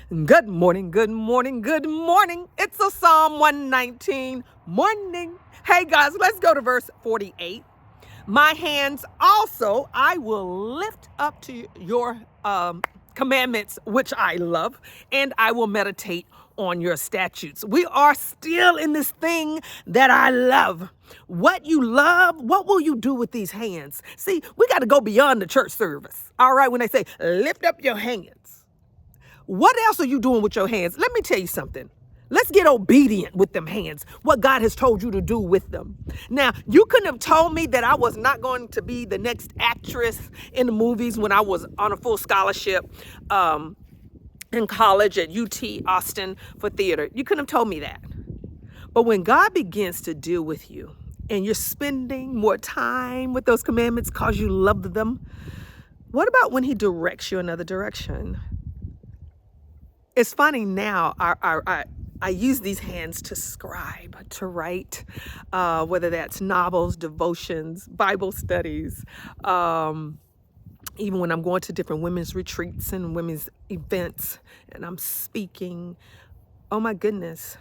Good morning, good morning, good morning. It's a Psalm 119 morning. Hey guys, let's go to verse 48. My hands also I will lift up to your commandments, which I love, and I will meditate on your statutes. We are still in this thing that I love. What you love, what will you do with these hands? See, we got to go beyond the church service. All right, when they say, lift up your hands. What else are you doing with your hands? Let me tell you something. Let's get obedient with them hands, what God has told you to do with them. Now, you couldn't have told me that I was not going to be the next actress in the movies when I was on a full scholarship in college at UT Austin for theater. You couldn't have told me that. But when God begins to deal with you and you're spending more time with those commandments because you love them, what about when he directs you another direction? It's funny now, I use these hands to scribe, to write, whether that's novels, devotions, Bible studies, even when I'm going to different women's retreats and women's events and I'm speaking. Oh my goodness,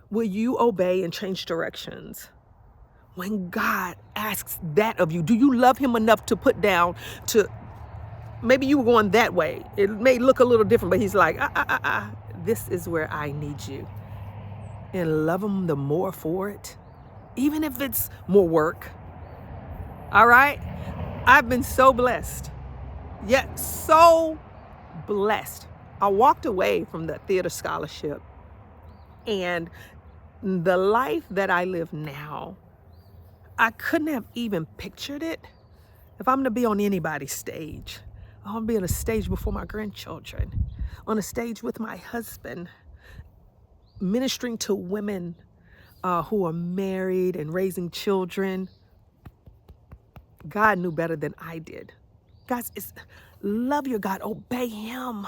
will you obey and change directions? When God asks that of you, do you love him enough to put down to, maybe you were going that way. It may look a little different, but he's like, this is where I need you. And love him the more for it, even if it's more work. All right? I've been so blessed, yet so blessed. I walked away from the theater scholarship, and the life that I live now, I couldn't have even pictured it if I'm going to be on anybody's stage. I want to be on a stage before my grandchildren, on a stage with my husband, ministering to women who are married and raising children. God knew better than I did. Guys, love your God, obey him.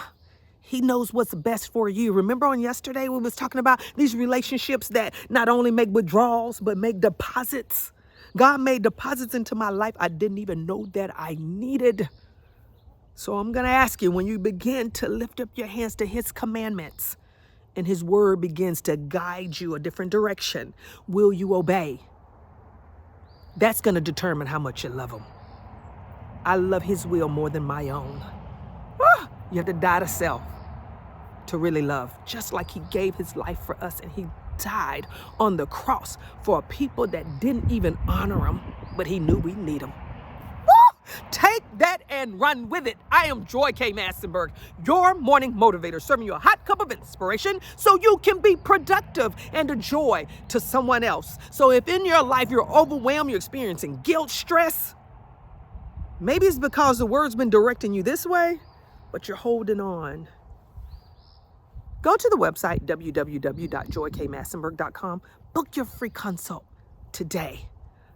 He knows what's best for you. Remember on yesterday we was talking about these relationships that not only make withdrawals, but make deposits. God made deposits into my life I didn't even know that I needed. So I'm going to ask you, when you begin to lift up your hands to his commandments and his word begins to guide you a different direction, will you obey? That's going to determine how much you love him. I love his will more than my own. You have to die to self to really love, just like he gave his life for us and he died on the cross for a people that didn't even honor him, but he knew we need him. Take that and run with it. I am JKM Assoc, your morning motivator, serving you a hot cup of inspiration so you can be productive and a joy to someone else. So if in your life you're overwhelmed, you're experiencing guilt, stress, maybe it's because the word's been directing you this way, but you're holding on. Go to the website, www.jkmassenberg.com. Book your free consult today.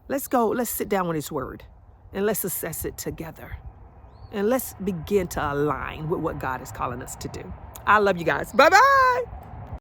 Let's go. Let's sit down with his word. And let's assess it together. And let's begin to align with what God is calling us to do. I love you guys. Bye-bye.